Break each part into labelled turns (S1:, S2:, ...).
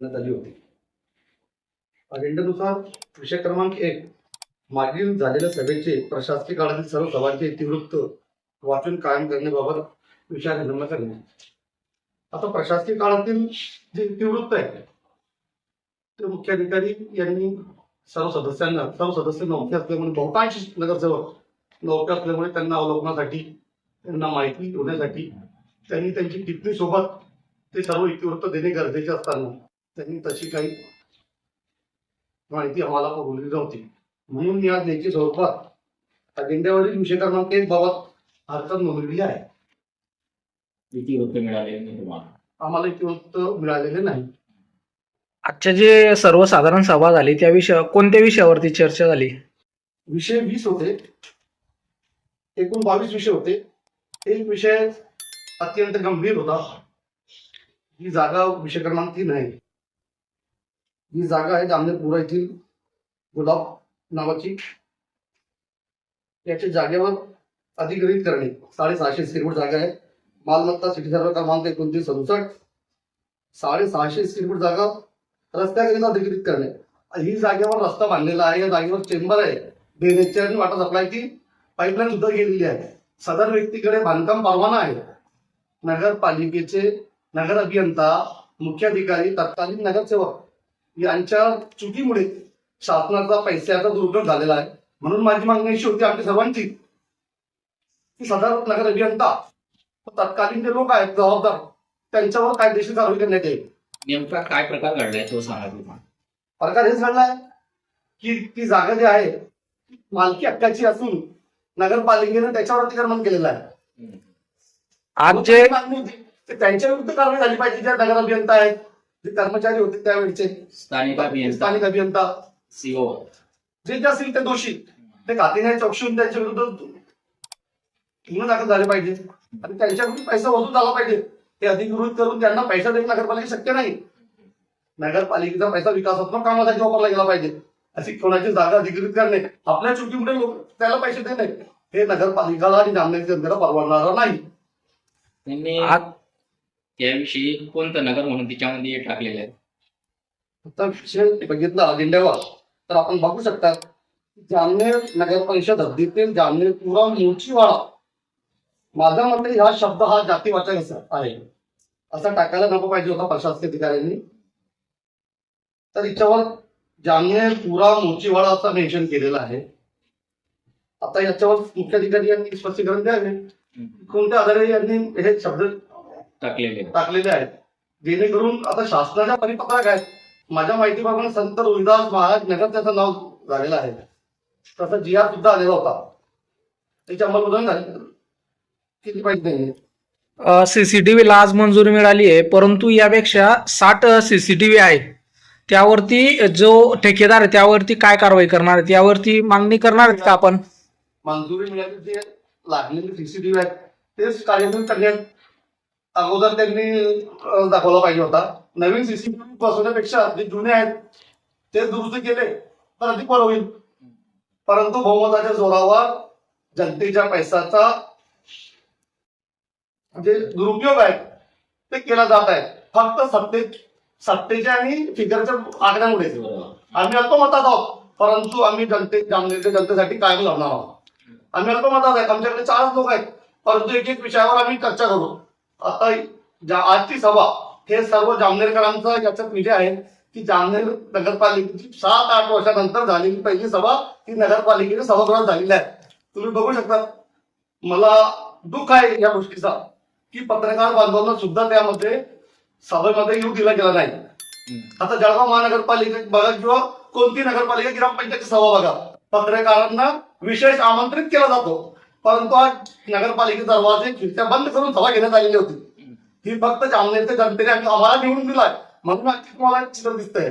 S1: आली होती. अजेंड्यानुसार विषय क्रमांक 1 मागील झालेल्या सभेचे प्रशासकीय काळातील सर्व सभांचे इतिवृत्त वाचून कायम करण्याबाबत विचार विनिमय करणे. आता प्रशासकीय काळातील जे इतिवृत्त आहे ते मुख्याधिकारी यांनी सर्व सदस्य नौके असल्यामुळे बहुतांश नगरसेवक नौके असल्यामुळे त्यांना अवलोकनासाठी त्यांना माहिती होण्यासाठी त्यांनी त्यांची टिप्पणी सोबत ते सर्व इतिवृत्त देणे गरजेचे असताना त्यांनी तशी काही माहिती आम्हाला पुरवली नव्हती. म्हणून या लेखी स्वरूपात अजेंड्यावरील विषय क्रमांक 1 बाबत हरकत नोंदवलेली आहे.
S2: इतिवृत्त मिळालेले नाही तुम्हाला?
S1: आम्हाला इतिवृत्त मिळालेले नाही.
S3: आजच्या जे सर्वसाधारण सभा झाली त्या कोणत्या विषयावरती चर्चा झाली?
S1: विषय 20 होते, एकूण 22 विषय होते. एक विषय अत्यंत गंभीर होता. ही जागा विषय क्रमांक 3 आहे. ही जागा आहे जामनेरपुरा येथील गुलाब नावाची. याच्या जागेवर अधिग्रहित करणे 650 स्क्वेअर फूट जागा आहे. मालमत्ता सिटी सर्व क्रमांक 2967. 650 स्क्वेअर फूट जागा रस्त्याकरिता अधिग्रहित करणे. ही जागेवर रस्ता बांधलेला आहे. या जागेवर चेंबर आहे. ड्रेनेजची वाटा सप्लायची पाईपलाईन सुद्धा गेलेली आहे. सदर व्यक्तीकडे बांधकाम परवाना आहे. नगरपालिकेचे नगर अभियंता, मुख्याधिकारी, तत्कालीन नगरसेवक यांच्या चुकीमुळे शासनाचा पैशाचा दुरुपयोग झालेला आहे. म्हणून माझी मागणी अशी होती आमच्या सर्वांची की सदर नगर अभियंता तत्कालीन जे लोक आहेत जबाबदार त्यांच्यावर कायदेशीर कारवाई करण्यात येईल.
S2: नेमका काय प्रकार घडलाय तो सांगा तुम्हाला.
S1: प्रकार हेच घडलाय की ती जागा जी आहे मालकी हक्काची असून नगरपालिकेने त्याच्यावर अतिक्रमण केलेलं आहे.
S3: आज जे
S1: मागणी होती ते त्यांच्या विरुद्ध कारवाई झाली पाहिजे. ज्या नगर अभियंता आहेत, जे कर्मचारी होते त्यावेळेचे स्थानिक अभियंता,
S2: सीओ
S1: जे असतील ते दोषी ते खात्याने चौकशी त्यांच्या विरुद्ध गुन्हे दाखल झाले पाहिजे आणि त्यांच्याकडून पैसा वसूल झाला पाहिजे. ते अधिकृत करून त्यांना पैसा देणे नगरपालिका शक्य नाही. नगरपालिकेचा पैसा विकासात्मक कामासाठी वापरला गेला पाहिजे. अशी कोणाची जागा अधिकृत करणे, आपल्या चुकीमुळे लोक त्याला पैसे देणे हे नगरपालिकाला आणि जामनेरच्या जनतेला परवडणार नाही.
S2: त्यांनी त्याविषयी कोणतं नगर म्हणून तिच्यामध्ये टाकलेलं आहे?
S1: आता विषय बघितला अजेंड्यावर तर आपण बघू शकता जामनेर नगर परिषद हद्दीतील जामनेरपुरा मूळचीवाडा. माझ्या मते हा शब्द हा जातीवाचक आहे असा टाकायला नको पाहिजे होता प्रशासकीय अधिकाऱ्यांनी. तर याच्यावर जामनेरपुरा मूळचीवाडा असं मेन्शन केलेलं आहे. आता याच्यावर मुख्याधिकारी यांनी स्पष्टीकरण द्यावे कोणत्या आधारे यांनी हे शब्द टाकलेले आहेत जेणेकरून आता शासनाच्या परिपत्रक आहेत. माझ्या माहितीप्रमाणे संत रोहिदास महाराज नगर त्याचं नाव झालेलं आहे. तसं GR सुद्धा आलेला होता. त्याची अंमलबजावणी केली पाहिजे.
S3: सीसीटीव्हीला आज मंजुरी मिळाली आहे, परंतु यापेक्षा 60 सीसीटीव्ही आहेत. त्यावरती जो ठेकेदार आहे त्यावरती काय कारवाई करणार आहेत? यावरती मागणी करणार आहेत का आपण?
S1: मंजुरी मिळाली जे लागलेले सीसीटीव्ही आहेत तेच कार्यान्वित करण्यात अगोदर त्यांनी दाखवला पाहिजे होता. नवीन सीसीटीव्ही बसवण्यापेक्षा जे जुने आहेत ते दुरुस्त केले तर अधिक बरं होईल. परंतु बहुमताच्या जोरावर जनतेच्या पैशाचा जे दुरुपयोग आहे ते केला जात आहे. फक्त सत्तेच्या आणि फिगरच्या आकड्यामुळे आम्ही अल्पमतात आहोत, परंतु आम्ही जामनेरच्या जनतेसाठी कायम लढणार आहोत. आम्ही अल्पमतात आहेत. आमच्याकडे 4 लोक आहेत, परंतु एक विषयावर आम्ही चर्चा करू. आता आजची सभा हे सर्व जामनेरकरांचा याच्यात विजय आहे की जामनेर नगरपालिकेची 7-8 वर्षानंतर झालेली पहिली सभा ही नगरपालिकेच्या सभागृहात झालेली आहे. तुम्ही बघू शकता. मला दुःख आहे या गोष्टीचा की पत्रकार बांधवांना सुद्धा त्यामध्ये सभेमध्ये येऊ दिला गेला नाही. आता जळगाव महानगरपालिका बघा किंवा कोणती नगरपालिका ग्रामपंचायतची सभा बघा, पत्रकारांना विशेष आमंत्रित केला जातो, परंतु आज नगरपालिकेचे दरवाजे खिडक्या बंद करून सभा घेण्यात आलेली होती. ही फक्त जामनेरच्या जनतेने आम्हाला निवडून दिलाय म्हणून तुम्हाला चित्र दिसतंय.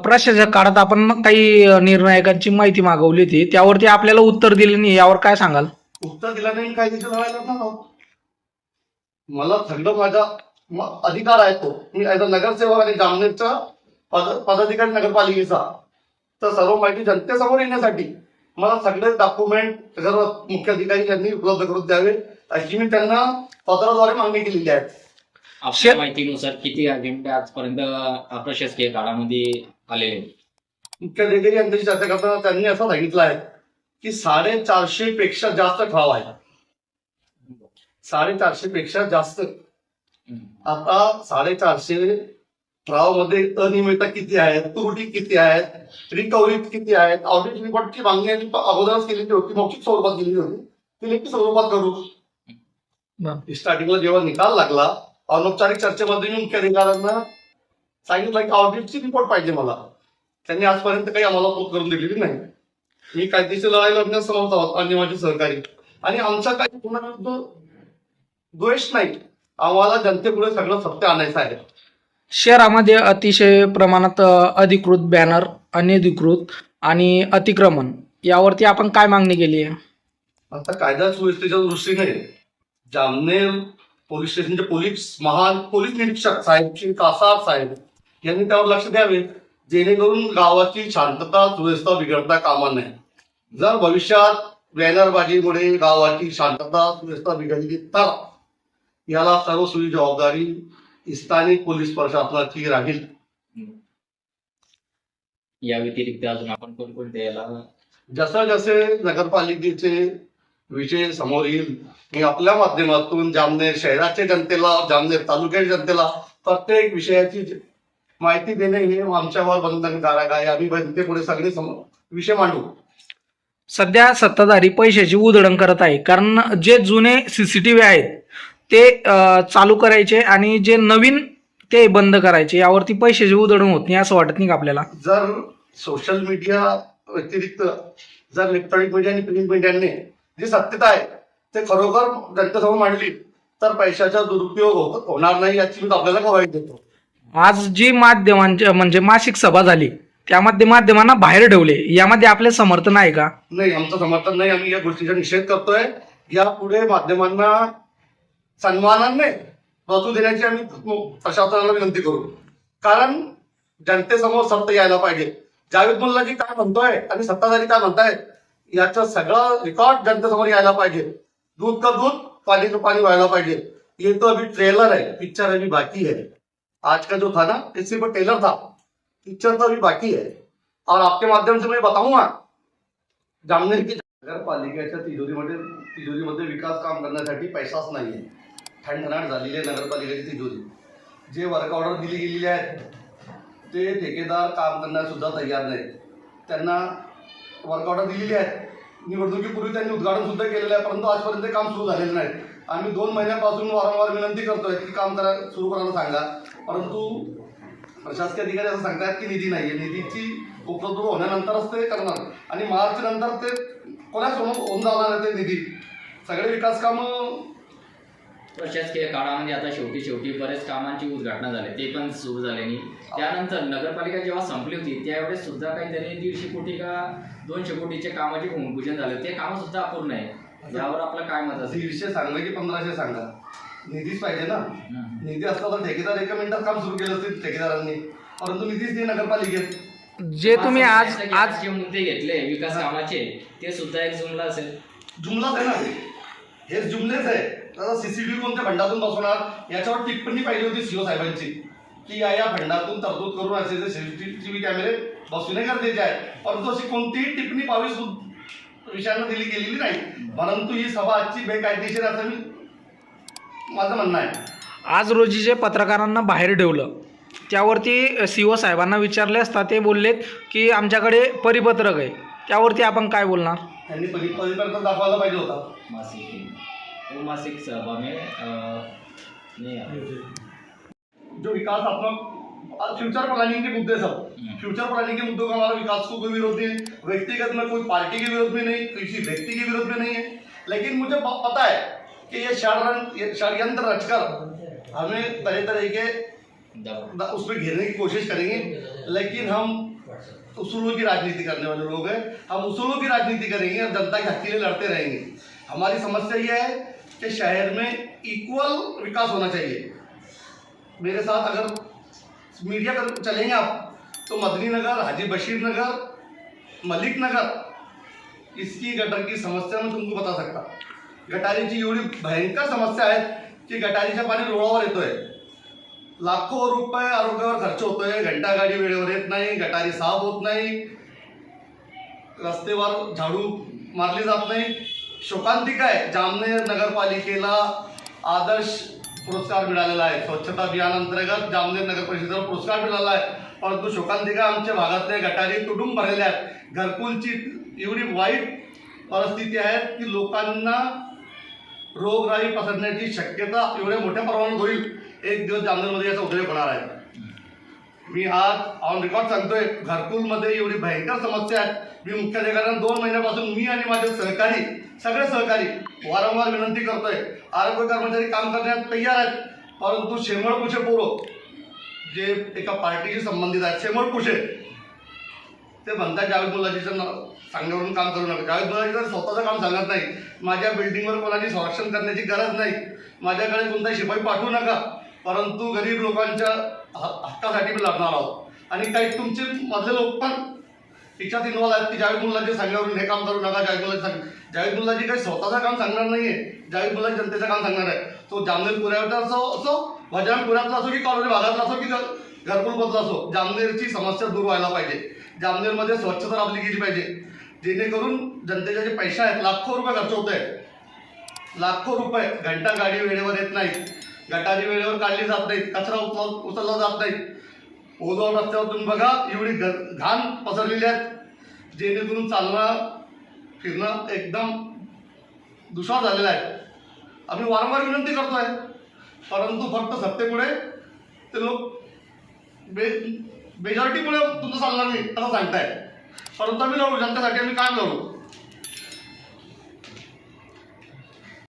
S3: प्रशासक काळात आपण काही निर्णायकांची माहिती मागवली होती, त्यावरती आपल्याला उत्तर दिले नाही. यावर काय सांगाल?
S1: उत्तर दिलं नाही काय तिथे लढायला मला सगळं माझा अधिकार आहे तो. मी ऍज अ नगरसेवक आणि जामनेरचा पदाधिकारी नगरपालिकेचा तर सर्व माहिती जनतेसमोर येण्यासाठी मला सगळे डॉक्युमेंट सर्व मुख्याधिकारी यांनी उपलब्ध करून द्यावे अशी मी त्यांना पत्राद्वारे मागणी केलेली आहे.
S2: आपल्या माहितीनुसार किती अजेंडे आजपर्यंत अप्रशासकीय काळामध्ये आलेले आहेत?
S1: मुख्याधिकारी यांच्याशी चर्चा करताना त्यांनी असं सांगितलं आहे की 450 पेक्षा जास्त ठराव आहे. 450 पेक्षा जास्त. आता 450 ठरावामध्ये अनियमितता किती आहेत, त्रुटी किती आहेत, रिकव्हरी किती आहेत, ऑडिट रिपोर्टची मागणी अगोदरच केलेली होती, मौखिक स्वरूपात केलेली होती, ती लेखी स्वरूपात करू. स्टार्टिंगला जेव्हा निकाल लागला अनौपचारिक चर्चेमध्ये मी मुख्याधिकाऱ्यांना सांगितलं की ऑडिटची रिपोर्ट पाहिजे मला. त्यांनी आजपर्यंत काही आम्हाला करून दिलेली नाही. मी कायदेशीर लढाई लढण्यास समर्थ आहोत आणि माझे सहकारी, आणि आमचा काही कोणाविरुद्ध द्वेष नाही. आम्हाला जनतेपुढे सगळं सत्य आणायचं आहे.
S3: शहरामध्ये अतिशय प्रमाणात अधिकृत बॅनर, अनधिकृत आणि अतिक्रमण यावरती आपण काय मागणी केली आहे?
S1: आता कायदा सुव्यवस्थेच्या दृष्टीने जामनेर पोलीस स्टेशनचे महान पोलीस निरीक्षक साहेब श्री कासार साहेब यांनी त्यावर लक्ष द्यावे, जेणेकरून गावाची शांतता सुव्यवस्था बिघडता कामा नये. जर भविष्यात बॅनरबाजीमुळे गावाची शांतता सुव्यवस्था बिघडली तर याला सर्वस्वी जबाबदारी स्थानिक पोलीस प्रशासनाची राहील.
S2: या व्यतिरिक्त अजून आपण कोणकोणत्या याला
S1: जसे जसे नगरपालिकेचे विषय समोर येईल मी आपल्या माध्यमातून जामनेर शहराच्या जनतेला, जामनेर तालुक्याच्या जनतेला प्रत्येक विषयाची माहिती देणे हे आमच्यावर बंधनकारक आहे. आम्ही जनतेपुढे सगळे विषय मांडू.
S3: सध्या सत्ताधारी पैशाची उधळण करत आहे, कारण जे जुने सीसीटीव्ही आहेत ते चालू करायचे आणि जे नवीन ते बंद करायचे, यावरती पैशाची उधळण होत नाही असं वाटत नाही का आपल्याला?
S1: जर सोशल मीडिया व्यतिरिक्त जर इलेक्ट्रॉनिक मीडिया आणि प्रिंट मीडियाने जी सत्यता आहे ते खरोखर जनतेसमोर मांडली तर पैशाचा दुरुपयोग होणार नाही याची मी आपल्याला ग्वाही देतो.
S3: आज जी माध्यमांच्या म्हणजे मासिक सभा झाली त्यामध्ये माध्यमांना बाहेर ठेवले, यामध्ये आपले समर्थन आहे का?
S1: नाही, आमचं समर्थन नाही. आम्ही या गोष्टीचा निषेध करतोय. यापुढे माध्यमांना सन्मानाने बसू देण्याची आम्ही प्रशासनाला विनंती करू, कारण जनतेसमोर सत्य यायला पाहिजे. जावेद मुल्लाजी काय म्हणतोय आणि सत्ताधारी काय म्हणतायत याचं सगळं रेकॉर्ड जनतेसमोर यायला पाहिजे. दूध का दूध, पानी का पानी व्हायला पाहिजे. ये तो अभी ट्रेलर है, पिक्चर अभी बाकी है. आज का जो था ना ये सिर्फ ट्रेलर था, पिक्चर तो अभी बाकी है. और आपके माध्यम से मैं बताऊंगा जामनेर की नगरपालिकेच्या तिजोरीमध्ये विकास काम करण्यासाठी पैसाच नाहीये. ठणठणाट झालेली आहे नगरपालिकेची तिजोरी. जे वर्क ऑर्डर दिली गेलेली आहेत ते ठेकेदार काम करण्यास सुद्धा तयार नाहीत. त्यांना वर्क ऑर्डर दिलेली आहे, निवडणुकीपूर्वी त्यांनी उद्घाटन सुद्धा केलेलं आहे, परंतु आजपर्यंत काम सुरू झालेलं नाही. आम्ही 2 महिन्यापासून वारंवार विनंती करतोय की काम सुरू करायला सांगा, परंतु प्रशासकीय अधिकारी असं सांगतात की निधी नाहीये. निधीची उपलब्ध होण्यानंतरच ते करणार आणि मार्च नंतर ते कोणाच होऊन जाणार आहे ते निधी. सगळे विकास कामं
S2: प्रशासकीय काळामध्ये आता शेवटी बरेच कामांची उद्घाटना झाली, ते पण सुरू झाले नाही. त्यानंतर नगरपालिका जेव्हा संपली होती त्यावेळेस सुद्धा काहीतरी 150 कोटी का 200 कोटीचे कामाचे भूमिपूजन झाले, ते काम सुद्धा अपूर्ण आहे. यावर आपलं काय मत असेल?
S1: 150 सांगा की 1500 सांगा, निधीच पाहिजे ना. निधी असता तर ठेकेदार 1 मिनिटात काम सुरू केलं असते ठेकेदारांनी, परंतु निधीच नाही नगरपालिकेत.
S3: जे तुम्ही आज
S2: जे मुद्दे घेतले विकास कामाचे ते सुद्धा एक जुमला असेल.
S1: जुमलाच आहे ना, हेच जुमलेच आहे. आता सीसीटीव्ही कोणत्या फंडातून बसवणार याच्यावर टिप्पणी पाहिजे होती सीओ साहेबांची की या फंडातून तरतूद करून असे सीसीटीव्ही कॅमेरे बसवणे गरजेचे आहे, परंतु अशी कोणतीही टिप्पणी विषयांना दिली गेलेली नाही. परंतु ही सभा आजची बेकायदेशीर असं माझं म्हणणं आहे.
S3: आज रोजी जे पत्रकारांना बाहेर ठेवलं त्यावरती सीओ साहेबांना विचारले असता ते बोललेत की आमच्याकडे परिपत्रक आहे, त्यावरती आपण काय बोलणार?
S1: त्यांनी परिपत्रक दाखवायला पाहिजे होता.
S2: मासिक सभा में
S1: जो विकासात्मक फ्यूचर प्लानिंग के मुद्दे, सब फ्यूचर प्लानिंग के मुद्दों का हमारा विकास को कोई विरोध नहीं, व्यक्तिगत में कोई पार्टी के विरोध में नहीं, किसी व्यक्ति के विरोध में नहीं है. लेकिन मुझे पता है कि ये षड्यंत्र रचकर हमें तरह तरह के उसमें घेरने की कोशिश करेंगे. लेकिन हम उसूलों की राजनीति करने वाले लोग हैं, हम उसूलों की राजनीति करेंगे और जनता के हक के लिए लड़ते रहेंगे. हमारी समस्या यह है कि शहर में इक्वल विकास होना चाहिए. मेरे साथ अगर मीडिया कर चलेंगे आप तो मदनी नगर, हाजी बशीर नगर, मलिक नगर इसकी गटर की समस्या मैं तुमको बता सकता. गटारीची एवढी भयंकर समस्या आहे की गटारीचं पाणी रोडावर येतोय. लाखो रुपये आरोग्यावर खर्च होतोय, घंटा गाडी वेळेवर येत नाही, गटारी साफ होत नाही, रस्त्यावर झाडू मारली जात नाही. शोकांतिका आहे. जामनेर नगरपालिकेला आदर्श पुरस्कार मिळालेला आहे. स्वच्छता अभियान अंतर्गत जामनेर नगर परिषदेला पुरस्कार मिळाला आहे. परंतु शोकांतिका आमच्या भागातल्या गटारी तुडूंब भरलेल्या आहेत. घरकुलची एवढी वाईट परिस्थिती आहे की लोकांना रोगराई पसरण्याची शक्यता एवढ्या मोठ्या प्रमाणात होईल. एक दिवस जामनेरमध्ये याचा उद्रेक होणार आहे. मी आज ऑन रेकॉर्ड सांगतोय, घरकुलमध्ये एवढी भयंकर समस्या आहे. मी मुख्याधिकाऱ्यांना 2 महिन्यापासून मी आणि माझे सहकारी, सगळे सहकारी वारंवार विनंती करतोय. आरोग्य कर्मचारी काम करण्यास तयार आहेत, परंतु शेमळपुशे पोरं जे एका पार्टीशी संबंधित आहेत, शेमळपुशे, ते म्हणतात जावेद मुलाजीचं सांगण्यावरून काम करू नका. जावेद मुलाजी तर स्वतःचं काम सांगत नाही. माझ्या बिल्डिंगवर कोणाची संरक्षण करण्याची गरज नाही, माझ्याकडे कोणताही शिपाई पाठवू नका, परंतु गरीब लोकांच्या हक्कासाठी मी लढणार आहोत. आणि काही तुमचे मधले लोक पण याच्यात इन्व्हॉल्व आहेत की जावेद मुलाजी सांगण्यावरून हे काम करू नका. जावेद मुलाजी काही स्वतःचं काम सांगणार नाहीये, जावेद मुलाजी जनतेचं काम सांगणार आहे. तो जामनेर पुऱ्याचा असो, भजन पुऱ्यातला असो की कॉलोनी भागातला असो की घरकुलमधला असो, जामनेरची समस्या दूर व्हायला पाहिजे. जामनेरमध्ये स्वच्छता राबली गेली पाहिजे, जेणेकरून जनतेचे जे पैसे आहेत, लाखो रुपये खर्च होत आहे, लाखो रुपये. घंटा गाडी वेळेवर येत नाही, गटारी वेळेवर काढली जात नाही, कचरा उचलला जात नाही. ओझोन रस्त्यावर तुम्ही बघा एवढी घाण पसरलेली आहेत, जेणेकरून चालणं फिरणं एकदम दुष्वार झालेलं आहे. आम्ही वारंवार विनंती करतोय, परंतु फक्त सत्तेमुळे ते लोक मेजॉरिटीमुळे तुमचं चालणार नाही असं सांगताय. परंतु आम्ही लढू, जनतेसाठी आम्ही काय लढू.